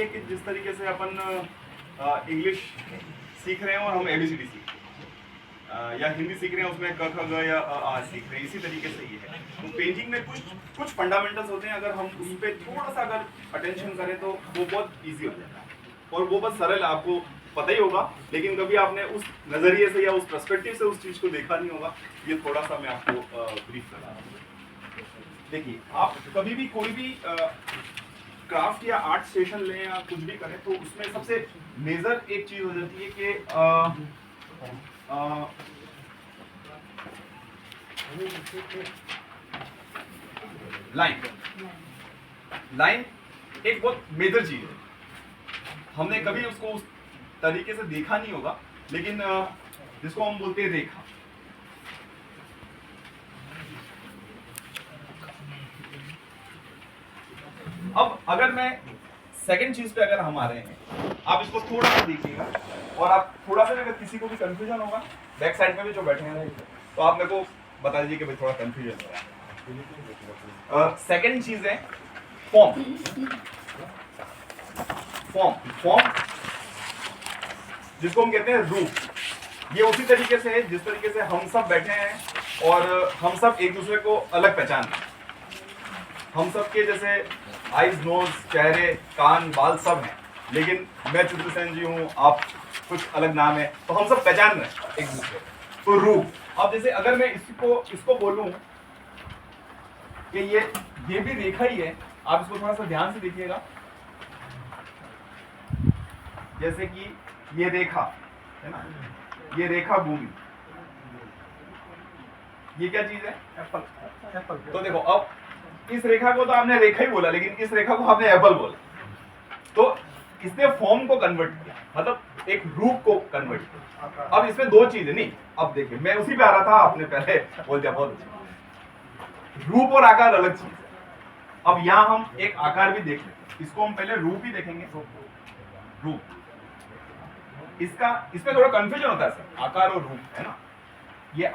कि जिस तरीके से अपन इंग्लिश सीख रहे हैं और हम एबीसीडी सीख रहे हैं या हिंदी सीख रहे हैं उसमें क ख ग या अ आ सीख रहे हैं, इसी तरीके से ये है। तो पेंटिंग में कुछ फंडामेंटल्स होते हैं, अगर हम उस पर थोड़ा सा अगर अटेंशन करें तो वो बहुत ईजी हो जाता है और वो बस सरल, आपको पता ही होगा, लेकिन कभी आपने उस नज़रिए से या उस पर्सपेक्टिव से उस चीज़ को देखा नहीं होगा। ये थोड़ा सा मैं आपको ब्रीफ कर रहा हूँ। देखिए, आप कभी भी कोई भी क्राफ्ट या आर्ट सेशन लें या कुछ भी करें तो उसमें सबसे मेजर एक चीज हो जाती है कि लाइन एक बहुत मेजर चीज है। हमने कभी उसको उस तरीके से देखा नहीं होगा, लेकिन जिसको हम बोलते हैं रेखा। अब अगर मैं सेकंड चीज पे अगर हम आ रहे हैं, आप इसको थोड़ा सा देखिएगा और आप थोड़ा सा, अगर किसी को भी कंफ्यूजन होगा, बैक साइड में भी जो बैठे हैं तो आप मेरे को बता दीजिए कि भाई थोड़ा कंफ्यूजन हो रहा है। सेकंड चीज है फॉर्म। फॉर्म जिसको हम कहते हैं रूप। ये उसी तरीके से है जिस तरीके से हम सब बैठे हैं और हम सब एक दूसरे को अलग पहचानते हैं। हम सब के जैसे आईज, नोज, चेहरे, कान, बाल सब हैं, लेकिन मैं चित्रसेन जी हूँ, आप कुछ अलग नाम है, तो हम सब पहचान रहे हैं एक दूसरे को। तो रूप, अब जैसे अगर मैं इसको बोलूं कि ये भी रेखा ही है, आप इसको थोड़ा सा ध्यान से देखिएगा। जैसे कि ये रेखा है ना, ये रेखा भूमि, ये क्या चीज है? एप्पल। तो देखो, अब इस रेखा को तो आपने रेखा ही बोला, लेकिन इस रेखा को आपने एप्पल बोला। तो इसने फॉर्म को कन्वर्ट किया, मतलब एक रूप को कन्वर्ट किया। अब इसमें दो चीजें नहीं, अब देखिए मैं उसी पे आ रहा था, आपने पहले बोल दिया, बहुत अच्छा। रूप और आकार अलग चीज है। अब यहां हम एक आकार भी देख लेते हैं, इसको हम पहले रूप ही देखेंगे। रूप, इसमें थोड़ा कंफ्यूजन होता है सर, आकार और रूप, है ना। ये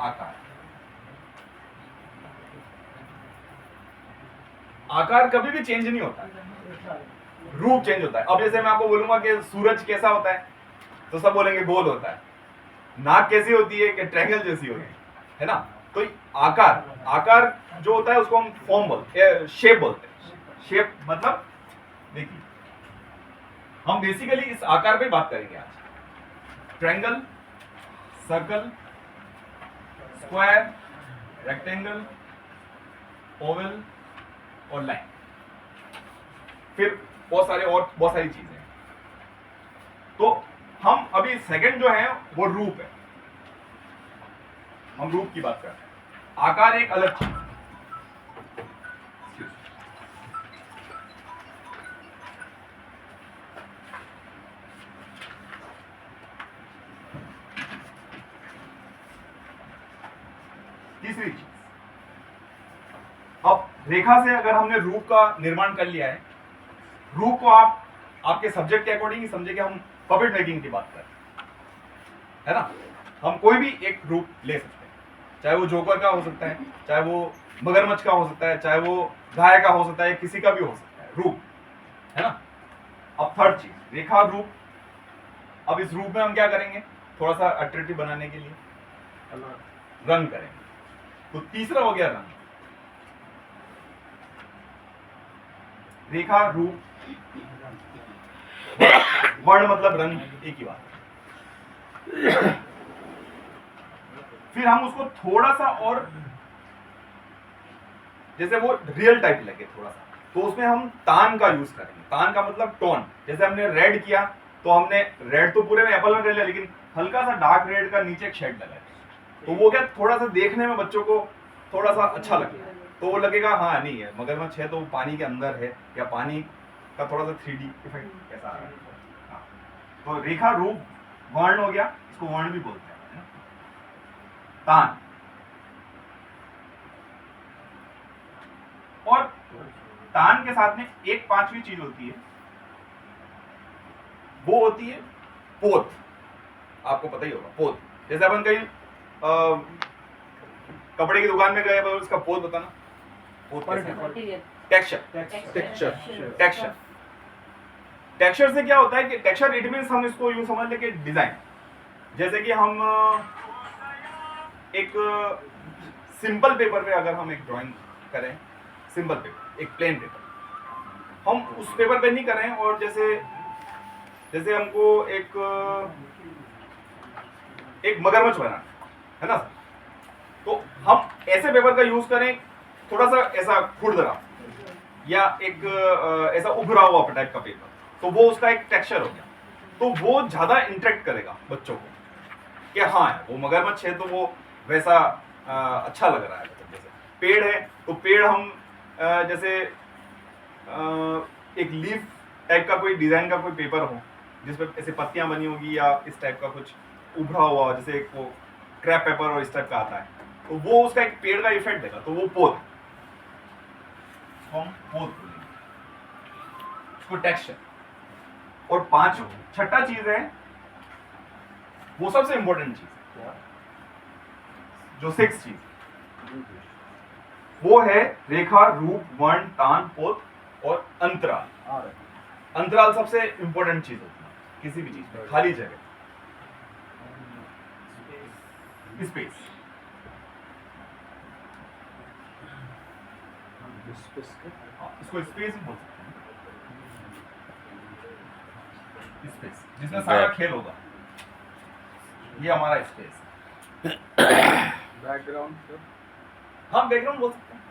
आकार कभी भी चेंज नहीं होता है, रूप चेंज होता है। अब जैसे मैं आपको बोलूंगा कि सूरज कैसा होता है, तो सब बोलेंगे गोल होता है। नाक कैसी होती है? कि ट्रायंगल जैसी होती है ना। तो आकार जो होता है उसको हम फॉर्म बोलते, शेप बोलते हैं। शेप मतलब, देखिए हम बेसिकली इस आकार पे बात करेंगे आज। Triangle, circle, square, rectangle, Oval और लाइन, फिर बहुत सारी चीजें हैं। तो हम अभी सेकंड जो है वो रूप है, हम रूप की बात कर रहे हैं। आकार एक अलग चीज है। तीसरी चीज, अब रेखा से अगर हमने रूप का निर्माण कर लिया है, रूप को आप आपके सब्जेक्ट के अकॉर्डिंग ही समझे कि हम पपेट मेकिंग की बात कर रहे हैं, है ना। हम कोई भी एक रूप ले सकते हैं, चाहे वो जोकर का हो सकता है, चाहे वो मगरमच्छ का हो सकता है, चाहे वो गाय का हो सकता है, किसी का भी हो सकता है, रूप, है ना। अब थर्ड चीज, रेखा, रूप। अब इस रूप में हम क्या करेंगे, थोड़ा सा अट्रैक्टिव बनाने के लिए रंग करेंगे। तो तीसरा हो गया रंग। रेखा, रूप, वर्ण मतलब रंग, एक ही बात। फिर हम उसको थोड़ा सा और, जैसे वो रियल टाइप लगे थोड़ा सा, तो उसमें हम तान का यूज करेंगे। तान का मतलब टोन। जैसे हमने रेड किया, तो हमने रेड तो पूरे में एप्पल में कर लिया, लेकिन हल्का सा डार्क रेड का नीचे एक शेड लगाया, तो वो क्या थोड़ा सा देखने में बच्चों को थोड़ा सा अच्छा लगेगा। तो वो लगेगा हाँ नहीं है, मगरमच्छ है तो वो पानी के अंदर है, या पानी का थोड़ा सा 3D इफेक्ट कैसा आ रहा है। हाँ। तो रेखा, रूप, वर्ण हो गया, इसको वर्ण भी बोलते हैं, है ना? तान। और तान के साथ में एक पांचवी चीज होती है, वो होती है पोत। आपको पता ही होगा पोत। जैसे अपन कहीं कपड़े की दुकान में गए, उसका पोत बताना। पोत कैसे? टेक्सचर। टेक्सचर से क्या होता है कि टेक्सचर इट मीन्स हम इसको यूं समझ लें कि डिजाइन, जैसे कि हम एक सिंपल पेपर पे अगर हम एक ड्राइंग करें, सिंपल पेपर, एक प्लेन पेपर, हम उस पेपर पे नहीं करें, और जैसे हमको एक मगरमच्छ बनाना है ना, तो हम ऐसे पेपर का यूज करें, थोड़ा सा ऐसा खुरदरा या एक ऐसा उभरा हुआ टाइप का पेपर, तो वो उसका एक टेक्सचर हो गया, तो वो ज्यादा इंटरेक्ट करेगा बच्चों को कि हाँ वो मगरमच्छ है तो वो वैसा अच्छा लग रहा है। जैसे पेड़ है तो पेड़ हम जैसे एक लीफ टाइप का कोई डिजाइन का कोई पेपर हो जिसमें ऐसे पत्तियां बनी होगी या इस टाइप का कुछ उभरा हुआ, जैसे एक वो क्रैप पेपर और इस टाइप का आता है, तो वो उसका एक पेड़ का इफेक्ट देगा, तो वो पोत, हम पोत बोलेंगे उसको, टेक्सचर। और छठा चीज है, वो सबसे इंपॉर्टेंट चीज है, जो 6 चीज, वो है रेखा, रूप, वर्ण, तान, पोत और अंतराल। अंतराल सबसे इंपॉर्टेंट चीज होती है किसी भी चीज में, खाली जगह, स्पेस। इसको स्पेस बोल सकते हैं, स्पेस जिसमें सारा खेल होगा, ये हमारा स्पेस। बैकग्राउंड, हाँ बैकग्राउंड बोल सकते हैं।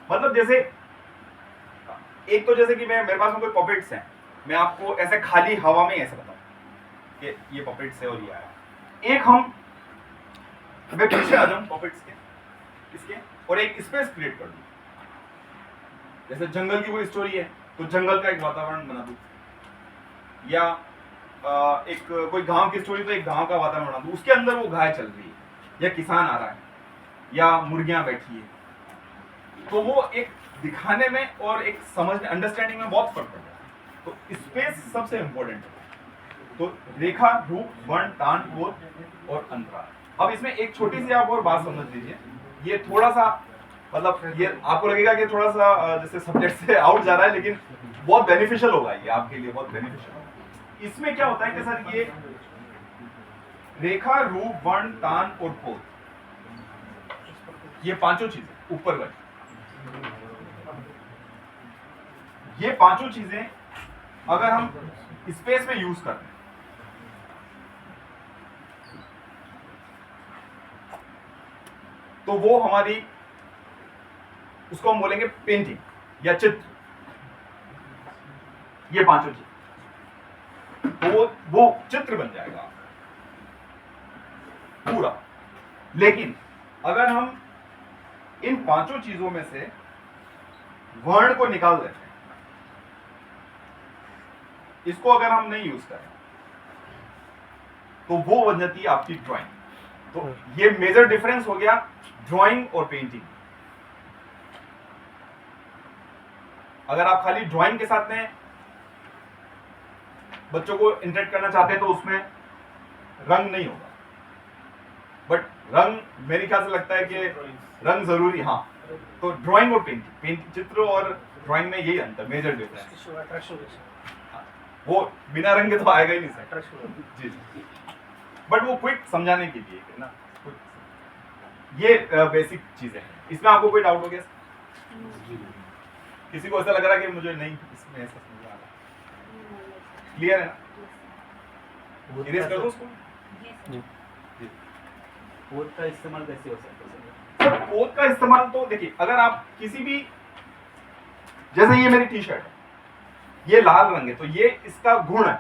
मतलब जैसे एक तो जैसे कि मेरे पास में कोई पपेट्स हैं, मैं आपको ऐसे खाली हवा में ऐसे बताऊं कि ये पपेट्स है और ये आया। एक मैं पीछे आ जाऊं पपेट्स के इसके, और एक स्पेस क्रिएट कर दूं, जैसे जंगल की कोई स्टोरी है तो जंगल का एक वातावरण बना दूं, या एक कोई गांव की स्टोरी तो एक गांव का वातावरण बना दूं, उसके अंदर वो गाय चल रही है या किसान आ रहा है या मुर्गियां बैठी है, तो वो एक दिखाने में और एक समझने, अंडरस्टैंडिंग में बहुत फर्क पड़ता है। तो स्पेस सबसे इंपॉर्टेंट है। तो रेखा, रूप, वर्ण, तान, पोत और अंतराल। अब इसमें एक छोटी सी आप और बात समझ लीजिए, ये थोड़ा सा मतलब ये आपको लगेगा कि थोड़ा सा जैसे सब्जेक्ट से आउट जा रहा है, लेकिन बहुत बेनिफिशियल होगा, ये आपके लिए बहुत बेनिफिशियल होगा। इसमें क्या होता है कि सर ये रेखा, रूप, वर्ण, तान और पोत, ये पांचों चीजें ऊपर वाली, ये पांचों चीजें अगर हम स्पेस में यूज करते हैं तो वो हमारी, उसको हम बोलेंगे पेंटिंग या चित्र, ये पांचों चीज, तो वो चित्र बन जाएगा पूरा। लेकिन अगर हम इन पांचों चीजों में से वर्ण को निकाल देते हैं, इसको अगर हम नहीं यूज करें तो वो बन जाती है आपकी ड्राइंग। तो ये मेजर डिफरेंस हो गया ड्राइंग और पेंटिंग। अगर आप खाली ड्राइंग के साथ में बच्चों को इंटरेक्ट करना चाहते हैं तो उसमें रंग नहीं होगा, बट रंग मेरे ख्याल से लगता है कि रंग जरूरी, हाँ। तो ड्राइंग और पेंटिंग, चित्र और ड्राइंग में यही अंतर, मेजर डिफरेंस। वो बिना रंग के तो आएगा ही नहीं सर। जी जी, बट वो क्विक समझाने के लिए है ना, ये बेसिक चीजें हैं। इसमें आपको कोई डाउट हो गया? किसी को ऐसा लग रहा है कि मुझे नहीं इसमें ऐसा समझ आ रहा? क्लियर है ना? इरेज कर दो उसको। पोत का इस्तेमाल कैसे हो सकता है? सर पोत का इस्तेमाल तो देखिए, अगर आप किसी भी, जैसे ये मेरी टी शर्ट है, ये लाल रंग है तो ये इसका गुण है।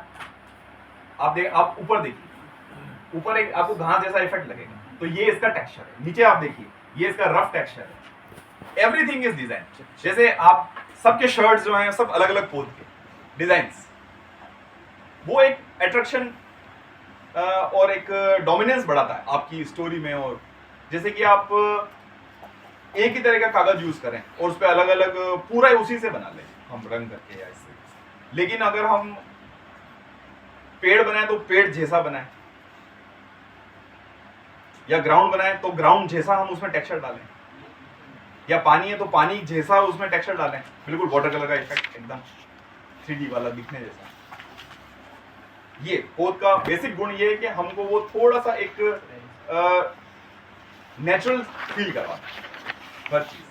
आप ऊपर देखिए, ऊपर एक आपको घास जैसा इफेक्ट लगेगा, तो ये इसका टेक्सचर है। नीचे आप देखिए, ये इसका रफ टेक्सचर है। Everything is design. जैसे आप सबके शर्ट्स जो हैं सब अलग अलग पोत के डिजाइन्स, वो एक अट्रैक्शन और एक डोमिनेंस बढ़ाता है आपकी स्टोरी में। और जैसे कि आप एक ही तरह का कागज यूज करें और उस पर अलग अलग पूरा उसी से बना लें हम रंग करके या इससे, लेकिन अगर हम पेड़ बनाए तो पेड़ जैसा बनाए, या ग्राउंड बनाए तो ग्राउंड जैसा हम उसमें टेक्सचर डालें, या पानी है तो पानी जैसा उसमें टेक्सचर डालें, बिल्कुल वाटर कलर का इफेक्ट एकदम 3D वाला दिखने जैसा। ये पोत का बेसिक गुण ये है कि हमको वो थोड़ा सा एक नेचुरल फील करवाता है हर चीज।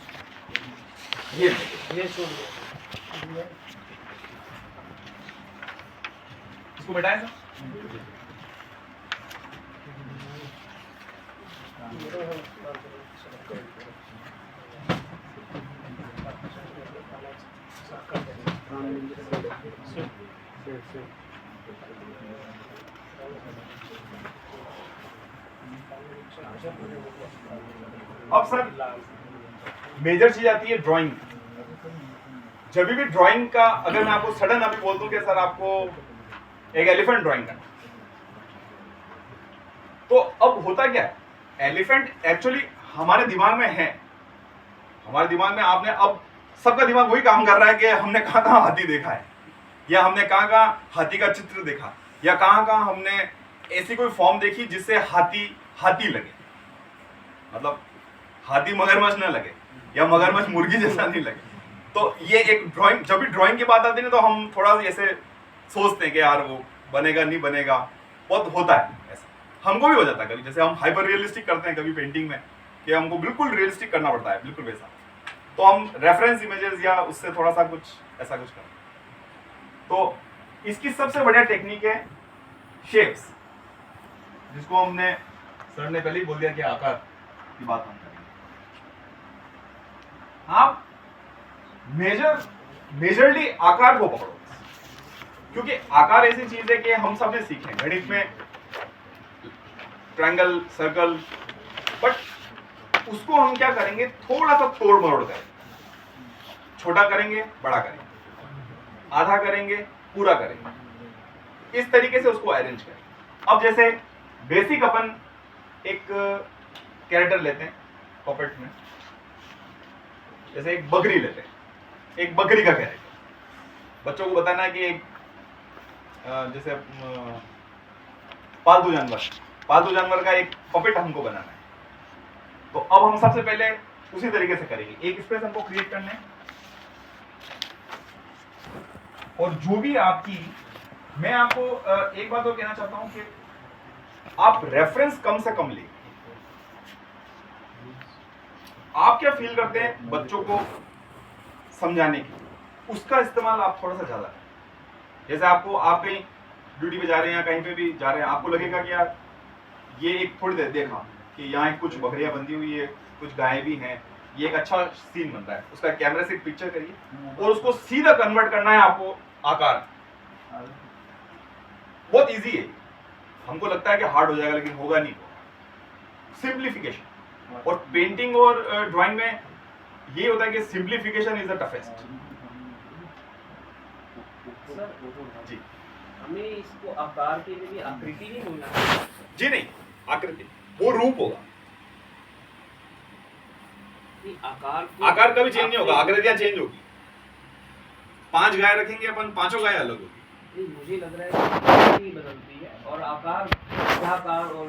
ये इसको मिटाएं सर। अब सर मेजर चीज आती है ड्राइंग। जब भी ड्राइंग का अगर मैं आपको सडन अभी बोल दूं कि सर आपको एक एलिफेंट ड्राइंग करना, तो अब होता क्या है, एलिफेंट एक्चुअली हमारे दिमाग में है। हमारे दिमाग में आपने अब सबका दिमाग वही काम कर रहा है कि हमने कहाँ कहाँ हाथी देखा है, या हमने कहाँ कहाँ हाथी का चित्र देखा, या कहाँ कहाँ हमने ऐसी कोई फॉर्म देखी जिससे हाथी हाथी लगे, मतलब हाथी मगरमच्छ ना लगे या मगरमच्छ मुर्गी जैसा नहीं लगे। तो ये एक ड्राइंग, जब भी ड्राइंग की बात आती है ना तो हम थोड़ा सा ऐसे सोचते हैं कि यार वो बनेगा नहीं बनेगा, बहुत होता है ऐसा, हमको भी हो जाता है कभी। जैसे हम हाइपर रियलिस्टिक करते हैं कभी पेंटिंग में कि हमको बिल्कुल रियलिस्टिक करना पड़ता है, बिल्कुल वैसा, तो हम रेफरेंस इमेजेस या उससे थोड़ा सा कुछ ऐसा कुछ करते हैं। तो इसकी सबसे बढ़िया टेक्निक है शेप्स, जिसको हमने सर ने पहले ही बोल दिया कि आकार की बात हम करेंगे। आप मेजरली आकार को पकड़ो, क्योंकि आकार ऐसी चीज है कि हम सबने सीखे गणित में ट्रायंगल, सर्कल, बट उसको हम क्या करेंगे, थोड़ा सा तोड़ मरोड़ करेंगे, छोटा करेंगे, बड़ा करेंगे, आधा करेंगे, पूरा करेंगे, इस तरीके से उसको अरेंज करें। अब जैसे बेसिक अपन एक कैरेक्टर लेते हैं पपेट में, जैसे एक बकरी लेते हैं, एक बकरी का कैरेक्टर बच्चों को बताना है कि एक जैसे पालतू जानवर का एक पपेट हमको बनाना है। तो अब हम सबसे पहले उसी तरीके से करेंगे, एक स्पेस हमको क्रिएट करना है, और जो भी आपकी, मैं आपको एक बात और कहना चाहता हूं कि आप रेफरेंस कम से कम लीजिए। आप क्या फील करते हैं बच्चों को समझाने की, उसका इस्तेमाल आप थोड़ा सा ज्यादा करें। जैसे आपको, आप कहीं ड्यूटी पे जा रहे हैं या कहीं पे भी जा रहे हैं, आपको लगेगा कि यार ये एक थोड़ी देर देखा कि यहाँ कुछ बकरियां बंधी हुई है, कुछ गायें भी हैं, ये एक अच्छा सीन बन रहा है, उसका कैमरे से एक पिक्चर करिए और उसको सीधा कन्वर्ट करना है आपको आकार। बहुत इजी है, हमको लगता है कि हार्ड हो जाएगा, लेकिन होगा नहीं। सिंप्लीफिकेशन, और पेंटिंग और ड्राइंग में ये होता है कि सिंप्लीफिकेशन इज द टफेस्ट। जी, हमें इसको आकार के लिए भी आकृति नहीं बोलना है। जी नहीं, आकृति वो रूप होगा, आकार कभी चेंज नहीं होगा, आकृतियां चेंज होगी। 5 गाय रखेंगे अपन, 5 गाय अलग होगी। मुझे लग रहा है कि आकृति बदलती है और आकार और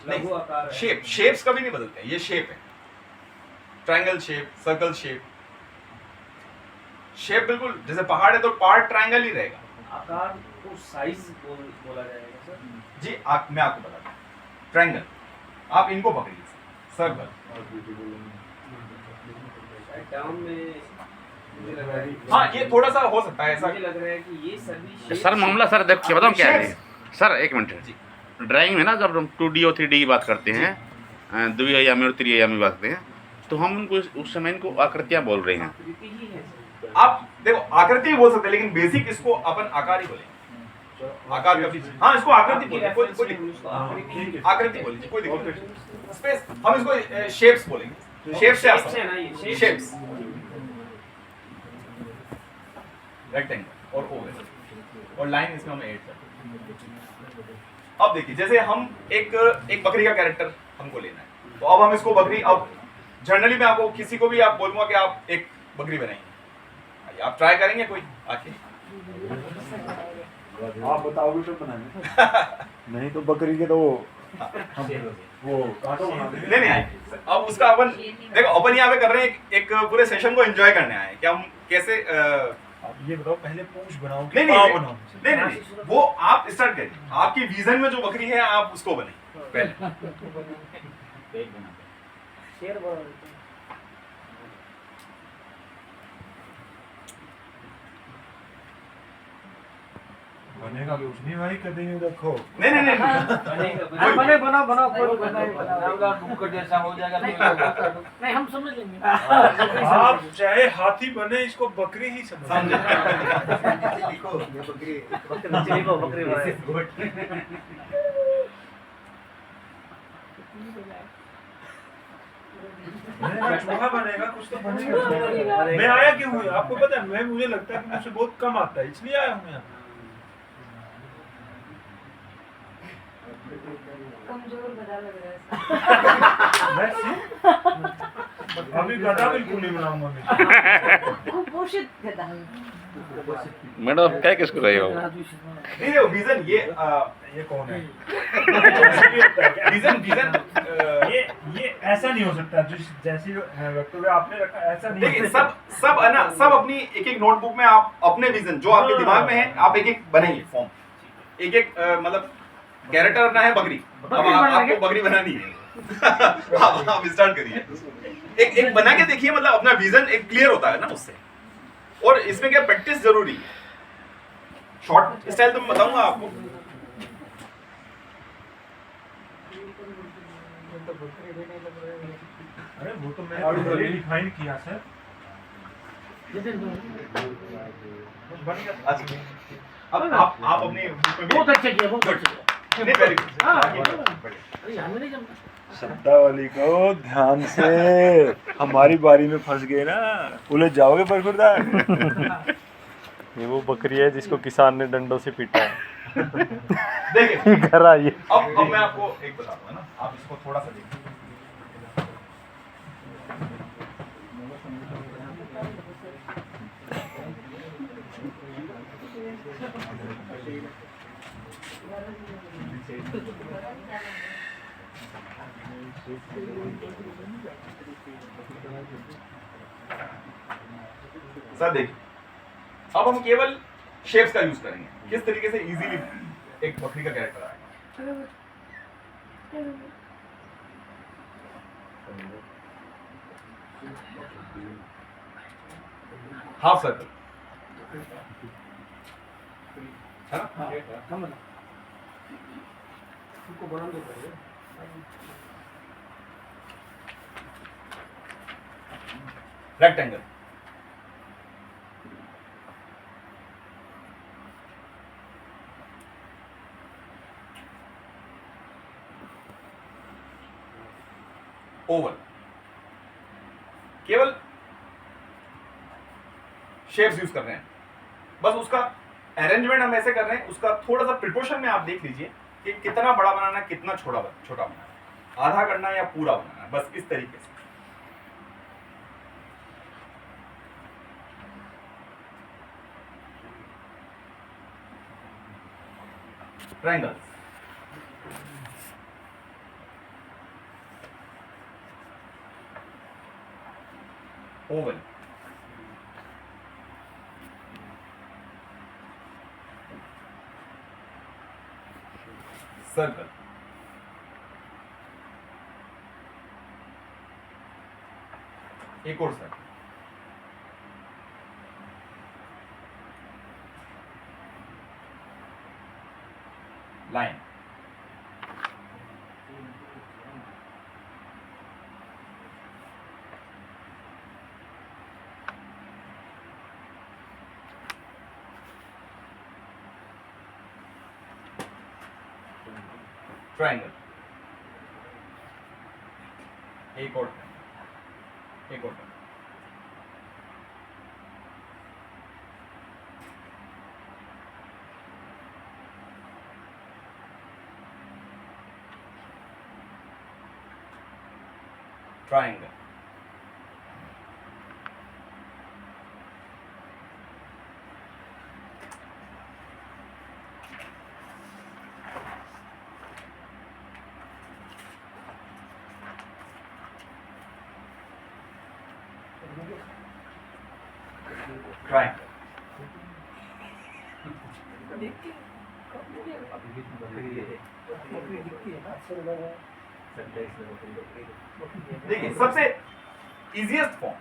लघु आकार, शेप्स कभी नहीं बदलते, ये शेप है, triangle shape, circle shape, shape बिल्कुल जैसे पहाड़ है तो पहाड़ ट्रायंगल ही रहेगा। आकार को साइज बोला जाएगा सर जी। मैं आपको बताता हूँ, ट्रायंगल आप इनको पकड़िए, सर्कल टर्म में मुझे लग रहा है, हाँ ये थोड़ा सा हो सकता है ऐसा। मुझे लग रहा है कि ये सभी सर मामला सर देखो बताऊँ क्या है Shapes। सर, एक मिनट जी। ड्राइंग में ना जब हम 2D और 3D की बात करते हैं, द्विआयामी और त्रिआयामी बात करते हैं, तो हम उनको उस समय इनको आकृतियाँ बोल रहे हैं। आकृति ही है सर। आप देखो आकृति बोल सकते हैं, लेकिन बेसिक इसको अपन आकार ही बोलेंगे। आकार कभी, हाँ इसको आकृति बोलेंगे, कोई उसको आकृति आकृति बोलिए, कोई दिक्कत नहीं। स्पेस हम इसको शेप्स बोलेंगे, शेप्स से Shapes है ना ये, शेप्स, रेक्टेंगल और ओवल, और लाइन इसमें हम ऐड करते हैं। अब देखिए, जैसे हम एक बकरी का कैरेक्टर हमको लेना है, तो अब हम इसको बकरी, अब जनरली मैं आपको किसी को भी आप बोलूंगा कि आप एक बकरी बनाएंगे, आप ट्राई करेंगे कोई आके? आप बताओगे तो बनाएंगे नहीं तो बकरी के तो वो काटो बना देंगे। नहीं अब उसका अपन देखो, अपन यहाँ पे कर रहे हैं एक पूरे सेशन को एंजॉय करने आए हैं कि हम कैसे आप ये बताओ पहले पूंछ बनाओ कि नहीं नहीं पाँव नहीं बनाओ? नहीं, नहीं, वो आप स्टार्ट करिए, आपकी विजन में जो बकरी है आप उसको बने पहले। पेट बना शेर बड़ा होता है। बनेगा कुछ नहीं भाई, कभी नहीं देखो। नहीं नहीं नहीं, नहीं। हाँ, बने बनाओ बनाओ कोई डुक्कर जैसा हो जाएगा नहीं हम समझ लेंगे। आप चाहे हाथी बने, इसको बकरी ही समझो। समझे? बनेगा, चूहा बनेगा, कुछ तो बनेगा। मैं आया क्यों हूँ आपको पता है? मुझे लगता है कि मुझसे बहुत कम आता है, इसलिए आया हूँ यहाँ। कमजोर गधा लग रहा है अभी गधा बिल्कुल नहीं बनाऊंगा मैं। कुपोषित गधा। मैडम आप क्या किसको रहे हो? नहीं नहीं, विजन ये कौन है? विजन विजन ये ऐसा नहीं हो सकता, जो जैसी वक्तव्य आपने रखा ऐसा नहीं देखिए, हो सब सब है ना, सब अपनी एक एक नोटबुक में आप अपने विजन जो आपके दिमाग में है आप एक एक बनाइए फॉर्म, एक एक मतलब कैरेक्टर बनना है बकरी, अब आपको बकरी बनानी है। आप स्टार्ट करिए, एक एक बना के देखिए, मतलब अपना विजन एक क्लियर होता है ना उससे। और इसमें क्या प्रैक्टिस जरूरी है। शॉर्ट स्टाइल तो मैं बताऊंगा आपको। अरे वो तो मैंने पहले डिफाइन किया सर। बन गया। अच्छा, अब आप अपने बुक में बहुत अच्छा किया, बहुत अच्छा किया। नहीं, very good। हाँ, आगे हाँ। बढ़िए। अरे हमें नहीं जमता। शब्दावली को ध्यान से, हमारी बारी में फंस गए ना, उलझ जाओगे बरखुरदार। ये वो बकरी है जिसको किसान ने डंडों से पीटा है। देखिए, घर आइए। अब मैं आपको एक बताऊंगा ना, आप इसको थोड़ा सा देखिए। सर देखिए, अब हम केवल शेप्स का यूज करेंगे, किस तरीके से इजीली एक बकरी का कैरेक्टर आएगा। हाफ सर्कल है ना, हम बना। उनको बना दो पहले। रेक्टेंगल, ओवल, केवल शेप्स यूज कर रहे हैं, बस उसका अरेंजमेंट हम ऐसे कर रहे हैं, उसका थोड़ा सा प्रिपोर्शन में आप देख लीजिए कि कितना बड़ा बनाना है, कितना छोटा बनाना है, आधा करना है या पूरा बनाना है, बस इस तरीके से। ट्रायंगल्स, ओवल, सर्कल, एक और सर्कल, लाइन, ट्रायंगल, एक और एक और ट्रायंगल, ट्रायंगल, देखिए सबसे इजीएस्ट फॉर्म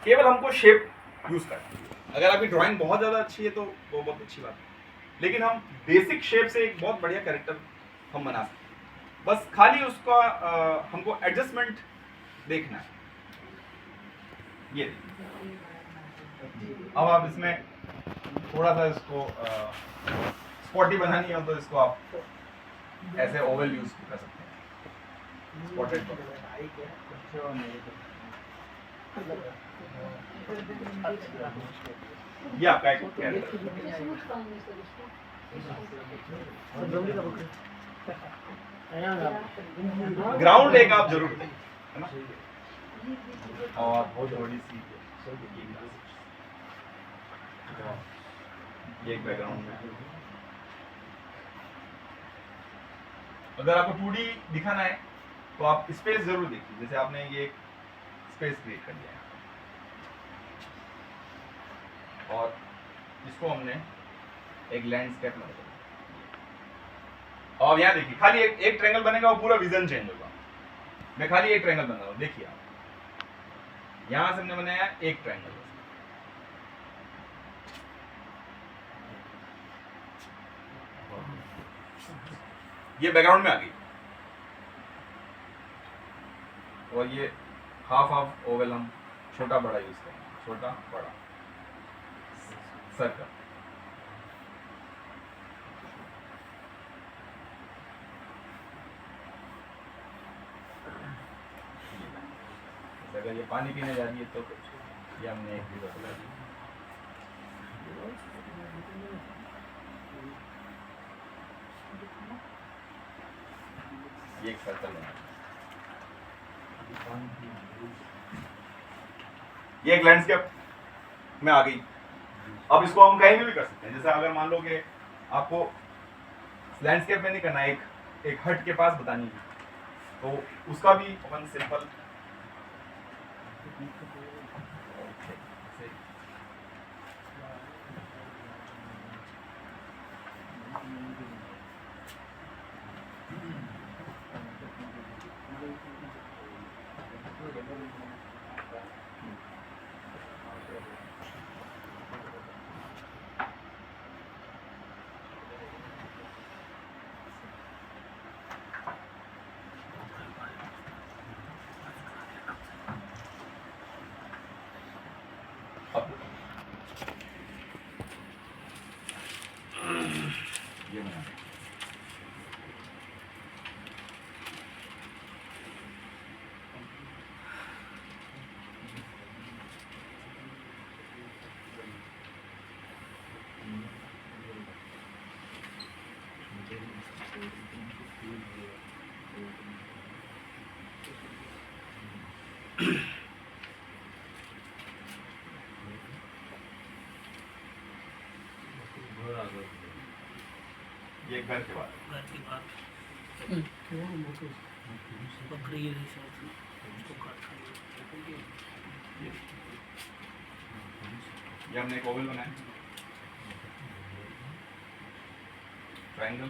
केवल हमको शेप यूज करना है। अगर आपकी ड्राइंग बहुत ज़्यादा अच्छी है तो वो बहुत अच्छी बात है, लेकिन हम बेसिक शेप से एक बहुत बढ़िया कैरेक्टर हम बना सकते हैं। बस खाली उसका हमको एडजस्टमेंट देखना है। ये अब आप इसमें थोड़ा सा इसको स्पॉटी बनानी हो तो इसको आप ऐसे ओवल यूज कर सकते हैं, स्पॉटेड। ये आपका एक कैरेक्टर। ग्राउंड एक आप जरूर दें, है ना? और बहुत थोड़ी सी ये एक बैकग्राउंड में। अगर आपको 2D दिखाना है तो आप स्पेस जरूर देखिए, जैसे आपने ये स्पेस क्रिएट कर दिया है और इसको हमने एक लैंडस्केप में बदल दिया। और यहाँ देखिए खाली एक ट्रायंगल बनेगा, वो पूरा विजन चेंज होगा। मैं खाली एक ट्रायंगल बना रहा हूँ, देखिए आप यहाँ से हमने बनाया एक ट्रायंगल। ये बैकग्राउंड में आ गई और ये हाफ हाफ ओवल हम छोटा बड़ा यूज करेंगे, छोटा बड़ा सर्कल। अगर ये पानी पीने जा रही है तो ये हमने एक रिवर बना दी। ये एक सर्कल बना, ये एक लैंडस्केप में आ गई। अब इसको हम कहीं भी कर सकते हैं। जैसे अगर मान लो कि आपको लैंडस्केप में नहीं करना, एक हट के पास बतानी है, तो उसका भी अपन सिंपल ये बना। ये घर के बाद बकरी के हिसाब से उसको काटना ये हमने एक ओवल बनाया, ट्रायंगल।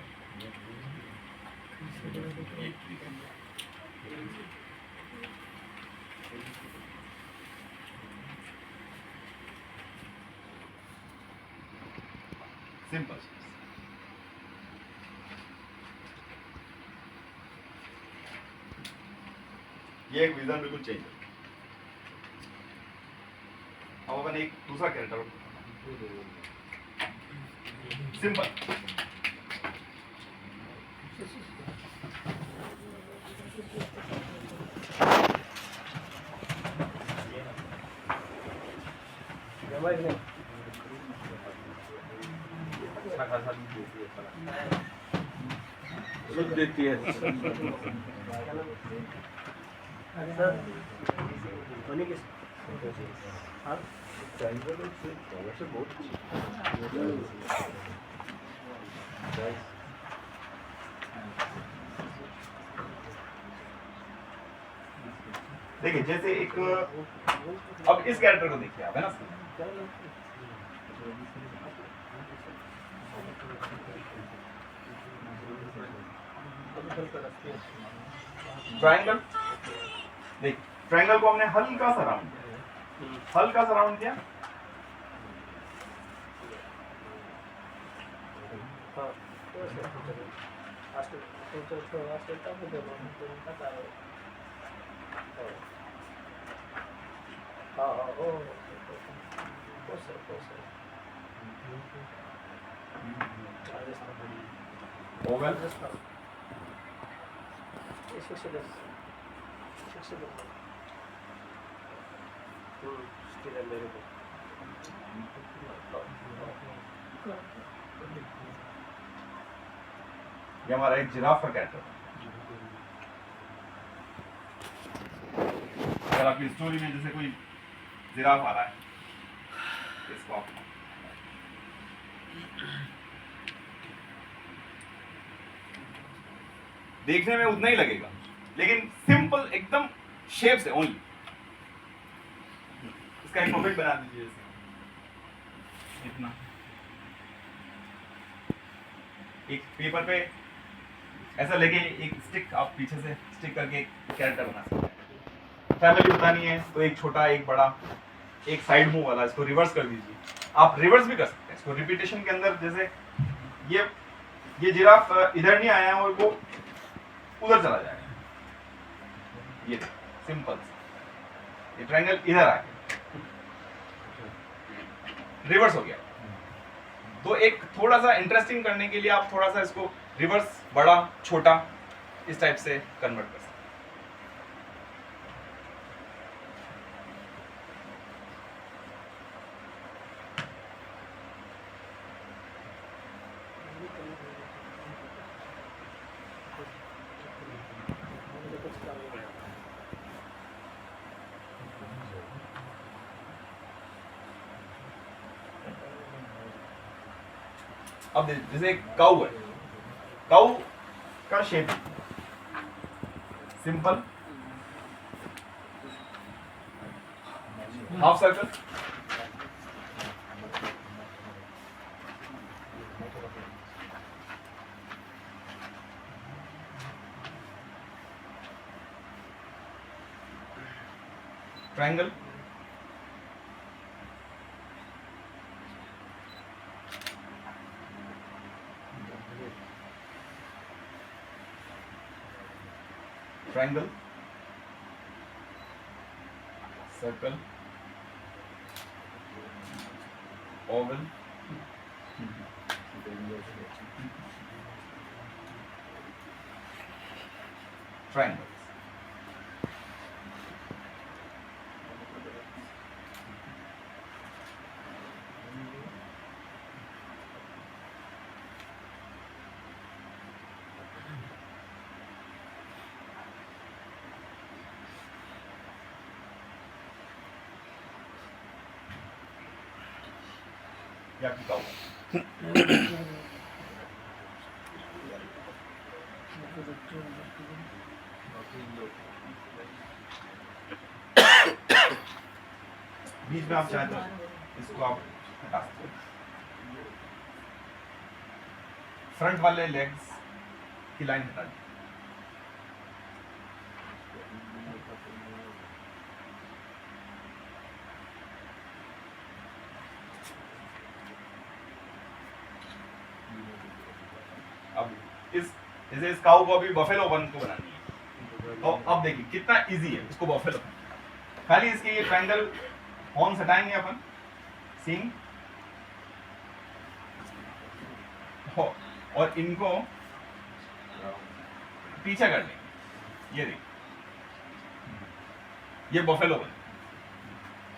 सिंपल। ये एक विजन बिल्कुल चेंज है। अब अपन एक दूसरा कैरेक्टर सिंपल। देती है। देखिए जैसे एक, अब इस कैरेक्टर को देखिए आप, है ना? ट्रायंगल, देख ट्रायंगल को हमने हल्का सा राउंड किया, हल्का सा राउंड किया, ओवल, ये हमारा एक जिराफ का कैरेक्टर है। अगर आपकी स्टोरी में जैसे कोई जिराफ आ रहा है, इसको आप देखने में उतना ही लगेगा, लेकिन सिंपल एकदम शेप से ओनली। इसका एक परफेक्ट बना दीजिए, जैसे इतना एक पेपर पे ऐसा लेके एक स्टिक आप पीछे से स्टिक करके एक कैरेक्टर बना सकते हैं। फैमिली बतानी है तो एक छोटा एक बड़ा, एक साइड मूव वाला, इसको रिवर्स कर दीजिए। आप रिवर्स भी कर सकते हैं इसको रिपीटेशन के अंदर, जैसे ये जिराफ इधर नहीं आया और वो उधर चला जाएगा, ये सिंपल, ये ट्रायंगल इधर आ गया, रिवर्स हो गया। तो एक थोड़ा सा इंटरेस्टिंग करने के लिए आप थोड़ा सा इसको रिवर्स, बड़ा, छोटा, इस टाइप से कन्वर्ट कर सकते हैं। अब जैसे काऊ है, काऊ का shape simple, half circle, triangle, triangle, circle, Oval, triangle. या आपकी काऊ। बीच में आप चाहे तो इसको आप हटा सकते हैं। फ्रंट वाले लेग्स की लाइन हटा दी। अब जैसे इस काऊ को अभी बफेलो वन को बनानी है, तो अब देखिए कितना इजी है इसको बफेलो। खाली इसके ये ट्रायंगल हॉर्न्स हटाएंगे अपन, सींग, और इनको पीछे कर लेंगे। ये देखिए, ये बफेलो वन,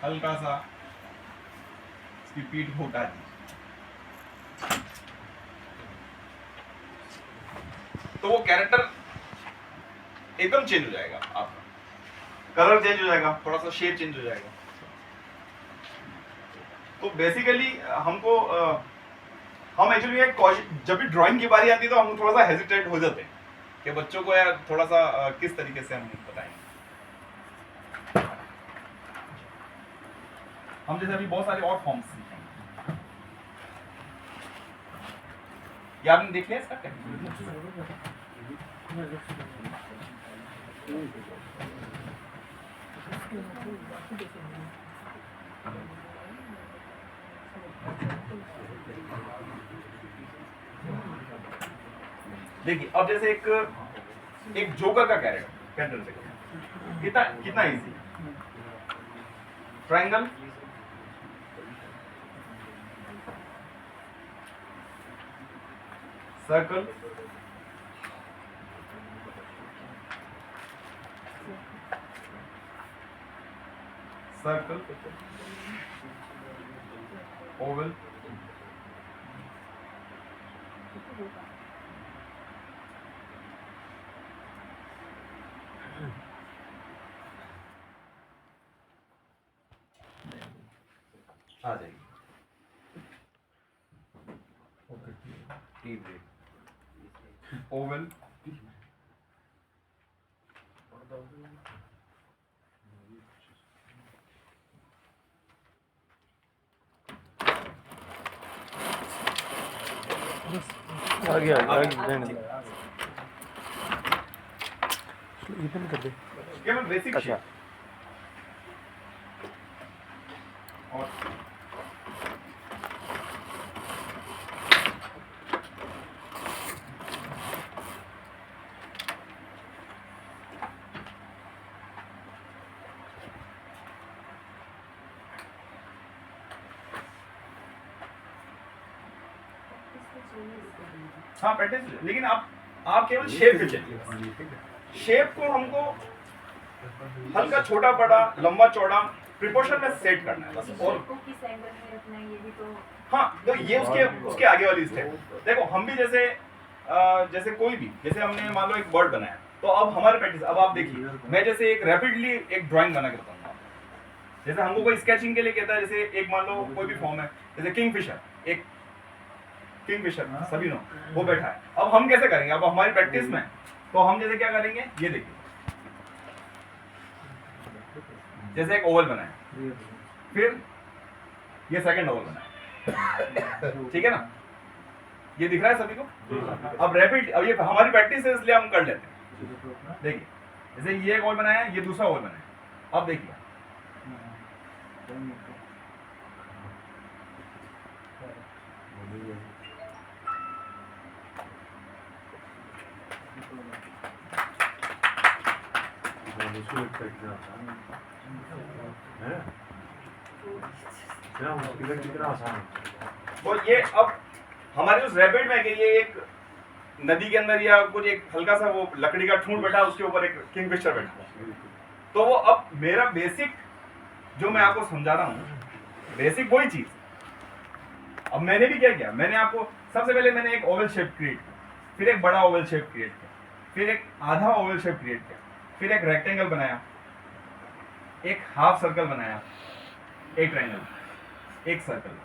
हल्का सा इसकी पीठ को उठा दी, तो वो कैरेक्टर एकदम चेंज हो जाएगा, आपका कलर चेंज हो जाएगा, थोड़ा सा शेप चेंज हो जाएगा। तो बेसिकली हमको हम एक्चुअली जब भी ड्राइंग की बारी आती है तो हम थोड़ा सा हेजिटेट हो जाते हैं कि बच्चों को यार थोड़ा सा किस तरीके से हम बताएंगे। हम जैसे अभी बहुत सारे और फॉर्म्स सीखेंगे। ये आपने देख लिया इसका? देखिए अब जैसे एक जोकर का कैरेक्टर पैटर्न से कितना कितना easy triangle circle circle oval आ जाएगी टी ब्रेक ओवल आगे रहने दो। ये बंद कर दे। केवल बेसिक अच्छा। शेप और हाँ प्रैक्टिस लेकिन आप केवल शेप पे चलिए शेप को हमको हल्का छोटा बड़ा लंबा चौड़ा प्रिपोर्शन में सेट करना है बस और को किस एंगल में रखना है ये भी तो हाँ तो ये उसके आगे वाली स्टेप देखो हम भी जैसे जैसे कोई भी जैसे हमने मान लो एक बर्ड बनाया तो अब हमारे प्रैक्टिस अब आप देखिए मैं जैसे एक रैपिडली एक ड्राइंग बना के बताऊंगा जैसे हमको कोई स्केचिंग के लिए कहता है जैसे एक मान लो कोई भी फॉर्म है जैसे किंगफिशर एक किंगफिशर सभी नो वो बैठा है अब हम कैसे करेंगे अब हमारी प्रैक्टिस में तो हम जैसे क्या करेंगे ये देखिए जैसे एक ओवल बनाया फिर ये सेकंड ओवल बनाया ठीक है ना ये दिख रहा है सभी को अब रैपिड अब ये हमारी प्रैक्टिस है इसलिए हम कर लेते हैं देखिए जैसे ये एक ओवल बनाया ये दूसरा ओवल बनाया अब देखिए कितना आसान तो ये अब हमारे उस रैपिड में कि ये एक नदी के अंदर या कुछ एक हल्का सा वो लकड़ी का ठूंठ बैठा उसके ऊपर एक किंगफिशर बैठा तो वो अब मेरा बेसिक जो मैं आपको समझा रहा हूँ बेसिक वही चीज अब मैंने भी क्या किया मैंने आपको सबसे पहले मैंने एक ओवल शेप क्रिएट किया फिर एक बड़ा ओवल शेप क्रिएट किया फिर एक आधा ओवल शेप क्रिएट किया फिर एक रेक्टेंगल बनाया एक हाफ सर्कल बनाया एक ट्रायंगल एक सर्कल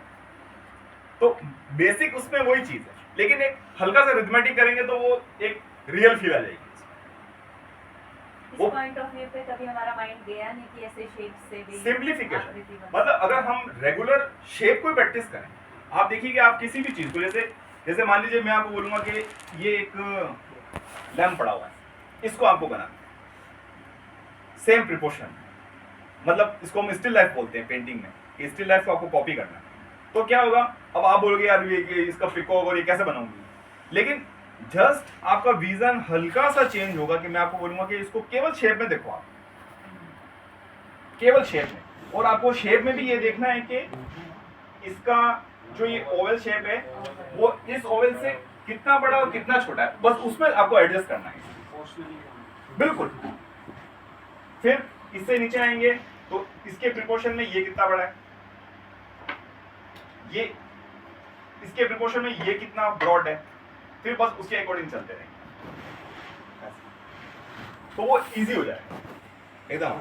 तो बेसिक उसमें वही चीज है लेकिन एक हल्का सा रिथमेटिक करेंगे तो वो एक रियल फील आ जाएगी इस पॉइंट ऑफ व्यू पे कभी हमारा माइंड गया नहीं कि ऐसे शेप से भी सिंप्लीफिकेशन आकृति बना। मतलब अगर हम रेगुलर शेप को प्रैक्टिस करें आप देखिए कि आप किसी भी चीज को जैसे जैसे मान लीजिए मैं आपको बोलूंगा कि ये एक लैंप पड़ा हुआ है इसको आपको बनाना सेम प्रिपोर्शन मतलब इसको हम स्टिल लाइफ बोलते हैं पेंटिंग में कि स्टिल लाइफ को आपको कॉपी करना है तो क्या होगा अब आप बोलोगे यार ये इसका पिकॉक और ये कैसे बनाऊंगी लेकिन जस्ट आपका विजन हल्का सा चेंज होगा कि मैं आपको बोलूंगा कि इसको केवल शेप में देखो आप केवल शेप में और आपको शेप में भी ये देखना है कि इसका जो ये ओवल शेप है वो इस ओवल से कितना बड़ा और कितना छोटा है बस उसमें आपको एडजस्ट करना है बिल्कुल फिर इससे नीचे आएंगे तो इसके प्रिपोर्शन में ये कितना बड़ा है ये इसके प्रिपोर्शन में ये कितना ब्रॉड है फिर बस उसके अकॉर्डिंग चलते रहेंगे तो वो इजी हो जाएगा एकदम